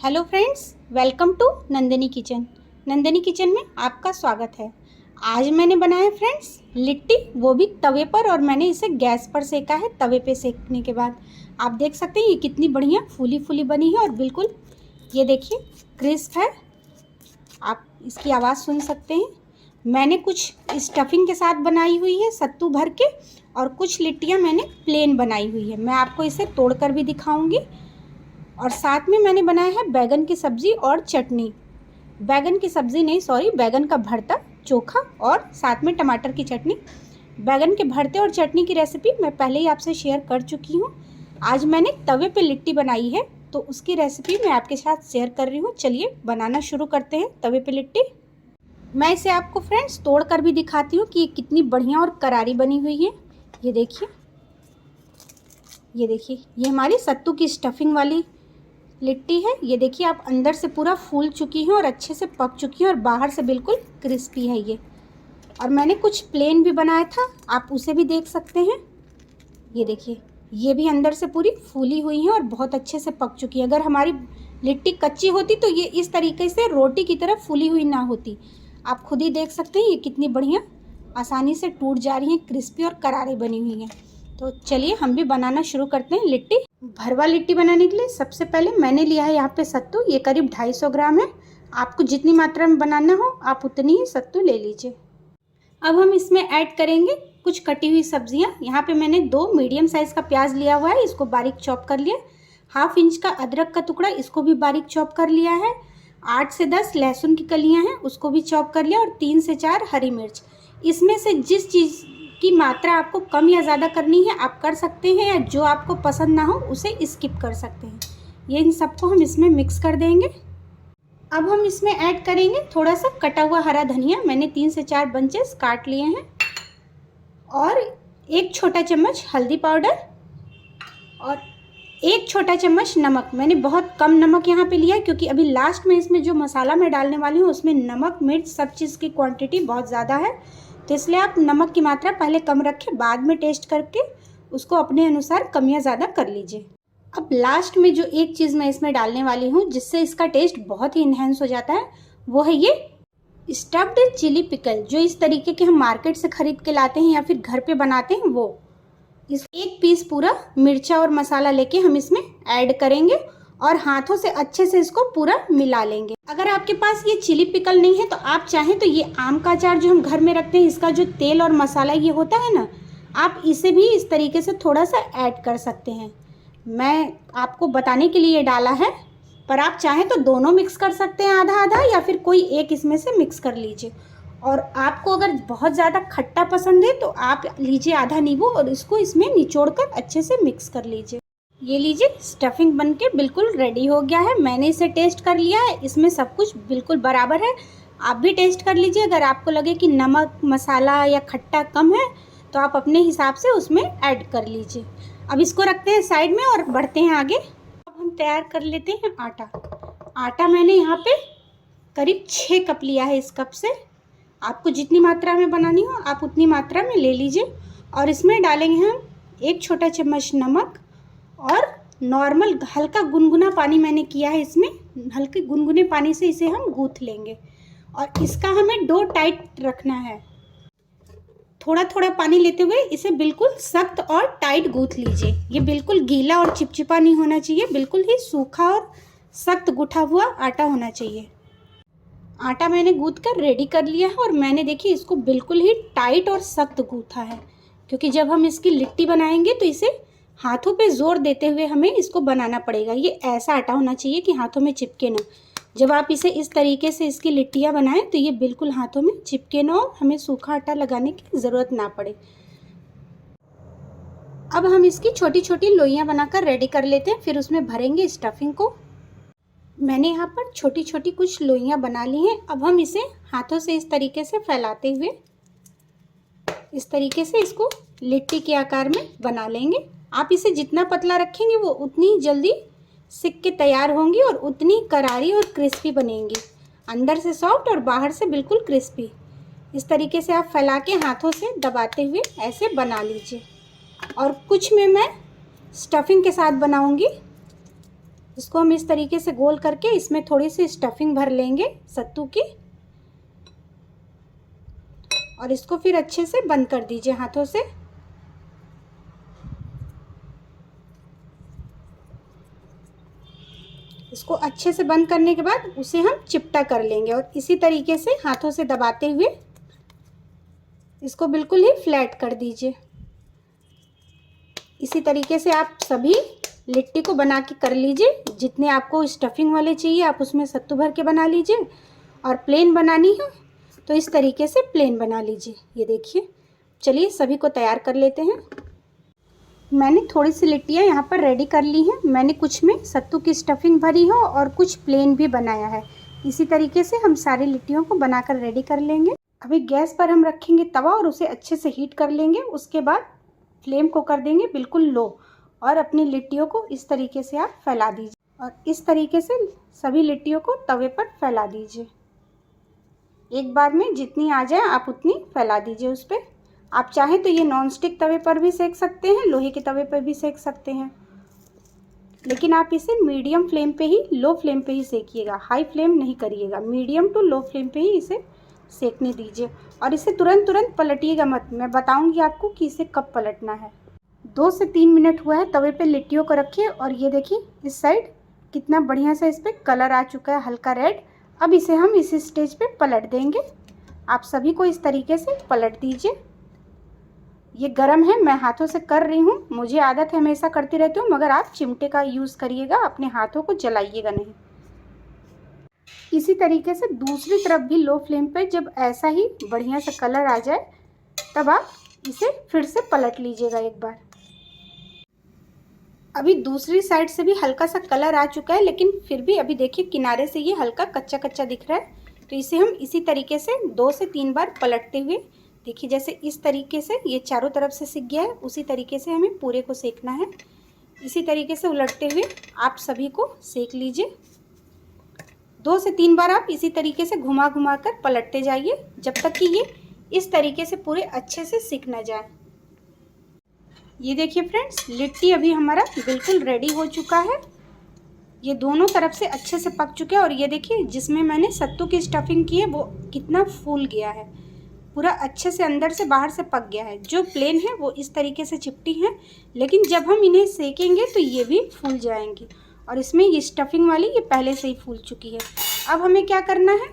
Hello friends, welcome to Nandini kitchen. Nandini kitchen में आपका स्वागत है। आज मैंने बनाया फ्रेंड्स लिट्टी, वो भी तवे पर, और मैंने इसे गैस पर सेका है। तवे पे सेकने के बाद आप देख सकते हैं ये कितनी बढ़िया फूली फूली बनी है और बिल्कुल ये देखिए क्रिस्प है। आप इसकी आवाज़ सुन सकते हैं। मैंने कुछ स्टफिंग के साथ बनाई हुई है सत्तू भर के, और कुछ लिट्टियाँ मैंने प्लेन बनाई हुई है। मैं आपको इसे तोड़कर भी दिखाऊंगी। और साथ में मैंने बनाया है बैगन की सब्ज़ी और चटनी। बैगन की सब्ज़ी नहीं, सॉरी, बैगन का भरता, चोखा, और साथ में टमाटर की चटनी। बैगन के भरते और चटनी की रेसिपी मैं पहले ही आपसे शेयर कर चुकी हूँ। आज मैंने तवे पे लिट्टी बनाई है, तो उसकी रेसिपी मैं आपके साथ शेयर कर रही हूँ। चलिए बनाना शुरू करते हैं तवे पे लिट्टी। मैं इसे आपको फ्रेंड्स तोड़ कर भी दिखाती हूँ कि ये कितनी बढ़िया और करारी बनी हुई है। ये देखिए, ये देखिए, ये हमारी सत्तू की स्टफिंग वाली लिट्टी है। ये देखिए, आप अंदर से पूरा फूल चुकी हैं और अच्छे से पक चुकी हैं, और बाहर से बिल्कुल क्रिस्पी है ये। और मैंने कुछ प्लेन भी बनाया था, आप उसे भी देख सकते हैं। ये देखिए, ये भी अंदर से पूरी फूली हुई हैं और बहुत अच्छे से पक चुकी है। अगर हमारी लिट्टी कच्ची होती तो ये इस तरीके से रोटी की तरह फूली हुई ना होती। आप खुद ही देख सकते हैं ये कितनी बढ़िया आसानी से टूट जा रही हैं, क्रिस्पी और करारी बनी हुई हैं। तो चलिए हम भी बनाना शुरू करते हैं लिट्टी। भरवा लिट्टी बनाने के लिए सबसे पहले मैंने लिया है यहाँ पे सत्तू। ये करीब 250 ग्राम है। आपको जितनी मात्रा में बनाना हो आप उतनी ही सत्तू ले लीजिए। अब हम इसमें ऐड करेंगे कुछ कटी हुई सब्जियाँ। यहाँ पे मैंने 2 मीडियम साइज़ का प्याज लिया हुआ है, इसको बारीक चॉप कर लिया। 1/2 इंच का अदरक का टुकड़ा, इसको भी बारीक चॉप कर लिया है। 8 से 10 लहसुन की कलियाँ हैं, उसको भी चॉप कर लिया। और 3 से 4 हरी मिर्च। इसमें से जिस चीज़ की मात्रा आपको कम या ज़्यादा करनी है आप कर सकते हैं, या जो आपको पसंद ना हो उसे स्किप कर सकते हैं। ये इन सबको हम इसमें मिक्स कर देंगे। अब हम इसमें ऐड करेंगे थोड़ा सा कटा हुआ हरा धनिया। मैंने 3 से 4 बंचेस काट लिए हैं। और 1 छोटा चम्मच हल्दी पाउडर, और 1 छोटा चम्मच नमक। मैंने बहुत कम नमक यहाँ पे लिया है, क्योंकि अभी लास्ट में इसमें जो मसाला मैं डालने वाली हूँ उसमें नमक, मिर्च, सब चीज़ की क्वांटिटी बहुत ज़्यादा है। तो इसलिए आप नमक की मात्रा पहले कम रखें, बाद में टेस्ट करके उसको अपने अनुसार कम या ज़्यादा कर लीजिए। अब लास्ट में जो एक चीज़ मैं इसमें डालने वाली हूँ जिससे इसका टेस्ट बहुत ही इन्हेंस हो जाता है, वो है ये स्टफ्ड चिली पिकल। जो इस तरीके के हम मार्केट से खरीद के लाते हैं या फिर घर पे बनाते हैं, वो इस 1 पीस पूरा मिर्चा और मसाला लेके हम इसमें ऐड करेंगे और हाथों से अच्छे से इसको पूरा मिला लेंगे। अगर आपके पास ये चिली पिकल नहीं है तो आप चाहें तो ये आम का अचार जो हम घर में रखते हैं, इसका जो तेल और मसाला ये होता है ना, आप इसे भी इस तरीके से थोड़ा सा ऐड कर सकते हैं। मैं आपको बताने के लिए डाला है, पर आप चाहें तो दोनों मिक्स कर सकते हैं, आधा आधा, या फिर कोई एक इसमें से मिक्स कर लीजिए। और आपको अगर बहुत ज़्यादा खट्टा पसंद है तो आप लीजिए आधा नींबू और इसको इसमें निचोड़कर अच्छे से मिक्स कर लीजिए। ये लीजिए, स्टफिंग बनके बिल्कुल रेडी हो गया है। मैंने इसे टेस्ट कर लिया है, इसमें सब कुछ बिल्कुल बराबर है। आप भी टेस्ट कर लीजिए। अगर आपको लगे कि नमक, मसाला या खट्टा कम है तो आप अपने हिसाब से उसमें ऐड कर लीजिए। अब इसको रखते हैं साइड में और बढ़ते हैं आगे। अब हम तैयार कर लेते हैं आटा। आटा मैंने यहाँ पे करीब 6 कप लिया है। इस कप से आपको जितनी मात्रा में बनानी हो आप उतनी मात्रा में ले लीजिए। और इसमें डालेंगे हम 1 छोटा चम्मच नमक, और नॉर्मल हल्का गुनगुना पानी मैंने किया है। इसमें हल्के गुनगुने पानी से इसे हम गूँथ लेंगे, और इसका हमें डो टाइट रखना है। थोड़ा थोड़ा पानी लेते हुए इसे बिल्कुल सख्त और टाइट गूँथ लीजिए। ये बिल्कुल गीला और चिपचिपा नहीं होना चाहिए, बिल्कुल ही सूखा और सख्त गूँथा हुआ आटा होना चाहिए। आटा मैंने गूँथ कर रेडी कर लिया है, और मैंने देखिए इसको बिल्कुल ही टाइट और सख्त गूँथा है, क्योंकि जब हम इसकी लिट्टी बनाएंगे तो इसे हाथों पे जोर देते हुए हमें इसको बनाना पड़ेगा। ये ऐसा आटा होना चाहिए कि हाथों में चिपके ना। जब आप इसे इस तरीके से इसकी लिट्टियाँ बनाएं तो ये बिल्कुल हाथों में चिपके ना और हमें सूखा आटा लगाने की ज़रूरत ना पड़े। अब हम इसकी छोटी छोटी लोइयाँ बनाकर रेडी कर लेते हैं, फिर उसमें भरेंगे स्टफिंग को। मैंने यहाँ पर छोटी छोटी कुछ लोइयाँ बना ली हैं। अब हम इसे हाथों से इस तरीके से फैलाते हुए इस तरीके से इसको लिट्टी के आकार में बना लेंगे। आप इसे जितना पतला रखेंगे वो उतनी जल्दी सिक के तैयार होंगी और उतनी करारी और क्रिस्पी बनेंगी, अंदर से सॉफ्ट और बाहर से बिल्कुल क्रिस्पी। इस तरीके से आप फैला के हाथों से दबाते हुए ऐसे बना लीजिए। और कुछ में मैं स्टफिंग के साथ बनाऊंगी। इसको हम इस तरीके से गोल करके इसमें थोड़ी सी स्टफिंग भर लेंगे सत्तू की, और इसको फिर अच्छे से बंद कर दीजिए हाथों से। इसको अच्छे से बंद करने के बाद उसे हम चिपटा कर लेंगे और इसी तरीके से हाथों से दबाते हुए इसको बिल्कुल ही फ्लैट कर दीजिए। इसी तरीके से आप सभी लिट्टी को बना के कर लीजिए। जितने आपको स्टफिंग वाले चाहिए आप उसमें सत्तू भर के बना लीजिए, और प्लेन बनानी है तो इस तरीके से प्लेन बना लीजिए। ये देखिए, चलिए सभी को तैयार कर लेते हैं। मैंने थोड़ी सी लिट्टियाँ यहाँ पर रेडी कर ली हैं। मैंने कुछ में सत्तू की स्टफिंग भरी है और कुछ प्लेन भी बनाया है। इसी तरीके से हम सारी लिट्टियों को बनाकर रेडी कर लेंगे। अभी गैस पर हम रखेंगे तवा और उसे अच्छे से हीट कर लेंगे। उसके बाद फ्लेम को कर देंगे बिल्कुल लो, और अपनी लिट्टियों को इस तरीके से आप फैला दीजिए, और इस तरीके से सभी लिट्टियों को तवे पर फैला दीजिए। एक बार में जितनी आ जाए आप उतनी फैला दीजिए उस पर। आप चाहें तो ये नॉन स्टिक तवे पर भी सेक सकते हैं, लोहे के तवे पर भी सेक सकते हैं, लेकिन आप इसे मीडियम फ्लेम पे ही, लो फ्लेम पे ही सेकिएगा। हाई फ्लेम नहीं करिएगा, मीडियम टू लो फ्लेम पे ही इसे सेकने दीजिए। और इसे तुरंत पलटिएगा मत, मैं बताऊंगी आपको कि इसे कब पलटना है। 2 से 3 मिनट हुआ है तवे पे लिट्टियों को रखिए, और ये देखिए इस साइड कितना बढ़िया सा इस पर कलर आ चुका है, हल्का रेड। अब इसे हम इस स्टेज पे पलट देंगे। आप सभी को इस तरीके से पलट दीजिए। ये गरम है, मैं हाथों से कर रही हूँ, मुझे आदत है, हमेशा करती रहती हूँ, मगर आप चिमटे का यूज़ करिएगा, अपने हाथों को जलाइएगा नहीं। इसी तरीके से दूसरी तरफ भी लो फ्लेम पे जब ऐसा ही बढ़िया सा कलर आ जाए तब आप इसे फिर से पलट लीजिएगा एक बार। अभी दूसरी साइड से भी हल्का सा कलर आ चुका है, लेकिन फिर भी अभी देखिए किनारे से ये हल्का कच्चा कच्चा दिख रहा है। तो इसे हम इसी तरीके से 2 से 3 बार पलटते हुए, देखिए जैसे इस तरीके से ये चारों तरफ से सिक गया है, उसी तरीके से हमें पूरे को सेकना है। इसी तरीके से उलटते हुए आप सभी को सेक लीजिए। 2 से 3 बार आप इसी तरीके से घुमा घुमा कर पलटते जाइए जब तक कि ये इस तरीके से पूरे अच्छे से सिक ना जाए। ये देखिए फ्रेंड्स, लिट्टी अभी हमारा बिल्कुल रेडी हो चुका है। ये दोनों तरफ से अच्छे से पक चुके हैं, और ये देखिए जिसमें मैंने सत्तू की स्टफिंग की है वो कितना फूल गया है, पूरा अच्छे से अंदर से बाहर से पक गया है। जो प्लेन है वो इस तरीके से चिपटी है, लेकिन जब हम इन्हें सेकेंगे तो ये भी फूल जाएंगी, और इसमें ये स्टफिंग वाली ये पहले से ही फूल चुकी है। अब हमें क्या करना है,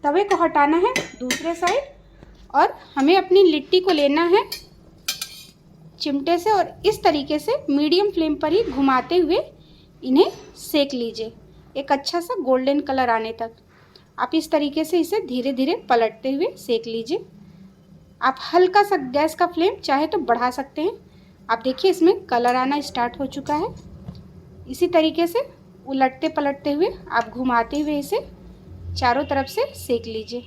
तवे को हटाना है दूसरे साइड, और हमें अपनी लिट्टी को लेना है चिमटे से, और इस तरीके से मीडियम फ्लेम पर ही घुमाते हुए इन्हें सेक लीजिए एक अच्छा सा गोल्डन कलर आने तक। आप इस तरीके से इसे धीरे धीरे पलटते हुए सेक लीजिए। आप हल्का सा गैस का फ्लेम चाहे तो बढ़ा सकते हैं। आप देखिए इसमें कलर आना स्टार्ट हो चुका है। इसी तरीके से उलटते पलटते हुए आप घुमाते हुए इसे चारों तरफ से सेक लीजिए।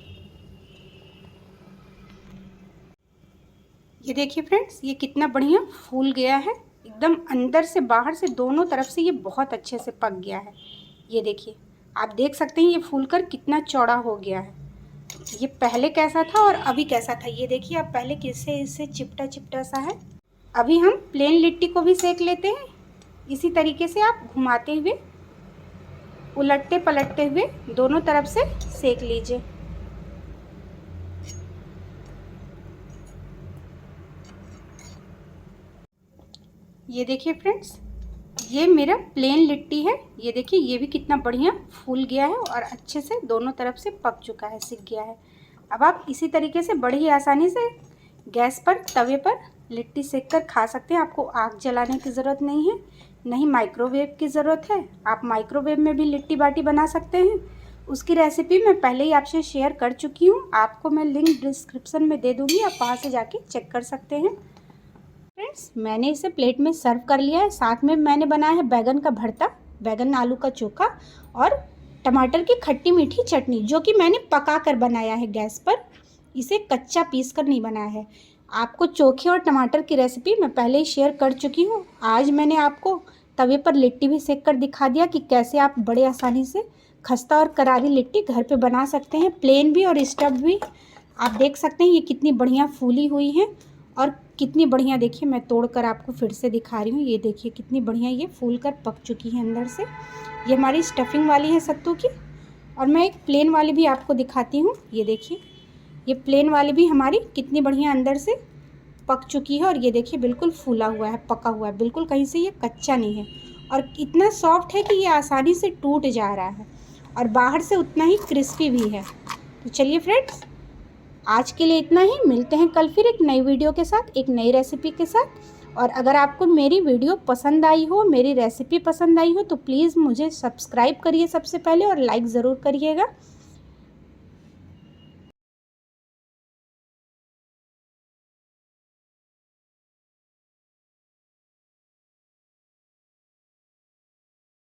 ये देखिए फ्रेंड्स, ये कितना बढ़िया फूल गया है, एकदम अंदर से बाहर से दोनों तरफ से ये बहुत अच्छे से पक गया है। ये देखिए, आप देख सकते हैं ये फूलकर कितना चौड़ा हो गया है। ये पहले कैसा था और अभी कैसा था, ये देखिए आप पहले किससे इससे चिपटा चिपटा सा है। अभी हम प्लेन लिट्टी को भी सेक लेते हैं। इसी तरीके से आप घुमाते हुए उलटते पलटते हुए दोनों तरफ से सेक लीजिए। ये देखिए फ्रेंड्स, ये मेरा प्लेन लिट्टी है। ये देखिए ये भी कितना बढ़िया फूल गया है और अच्छे से दोनों तरफ से पक चुका है, सिक गया है। अब आप इसी तरीके से बड़ी ही आसानी से गैस पर तवे पर लिट्टी सेक कर खा सकते हैं। आपको आग जलाने की ज़रूरत नहीं है, नहीं माइक्रोवेव की ज़रूरत है। आप माइक्रोवेव में भी लिट्टी बाटी बना सकते हैं। उसकी रेसिपी मैं पहले ही आपसे शेयर कर चुकी हूँ, आपको मैं लिंक डिस्क्रिप्शन में दे दूँगी, आप वहाँ से जाके चेक कर सकते हैं। फ्रेंड्स, मैंने इसे प्लेट में सर्व कर लिया है। साथ में मैंने बनाया है बैगन का भरता, बैगन आलू का चोखा और टमाटर की खट्टी मीठी चटनी, जो कि मैंने पका कर बनाया है गैस पर, इसे कच्चा पीस कर नहीं बनाया है। आपको चोखे और टमाटर की रेसिपी मैं पहले ही शेयर कर चुकी हूँ। आज मैंने आपको तवे पर लिट्टी भी सेक कर दिखा दिया कि कैसे आप बड़े आसानी से खस्ता और करारी लिट्टी घर पे बना सकते हैं, प्लेन भी और स्टफ भी। आप देख सकते हैं ये कितनी बढ़िया फूली हुई है और कितनी बढ़िया देखिए, मैं तोड़कर आपको फिर से दिखा रही हूँ। ये देखिए कितनी बढ़िया ये फूल कर पक चुकी है अंदर से। ये हमारी स्टफिंग वाली है सत्तू की। और मैं एक प्लेन वाली भी आपको दिखाती हूँ। ये देखिए, ये प्लेन वाली भी हमारी कितनी बढ़िया अंदर से पक चुकी है। और ये देखिए बिल्कुल फूला हुआ है, पका हुआ है, बिल्कुल कहीं से ये कच्चा नहीं है। और इतना सॉफ्ट है कि ये आसानी से टूट जा रहा है और बाहर से उतना ही क्रिस्पी भी है। तो चलिए फ्रेंड्स, आज के लिए इतना ही। मिलते हैं कल फिर एक नई वीडियो के साथ, एक नई रेसिपी के साथ। और अगर आपको मेरी वीडियो पसंद आई हो, मेरी रेसिपी पसंद आई हो, तो प्लीज़ मुझे सब्सक्राइब करिए सबसे पहले और लाइक ज़रूर करिएगा।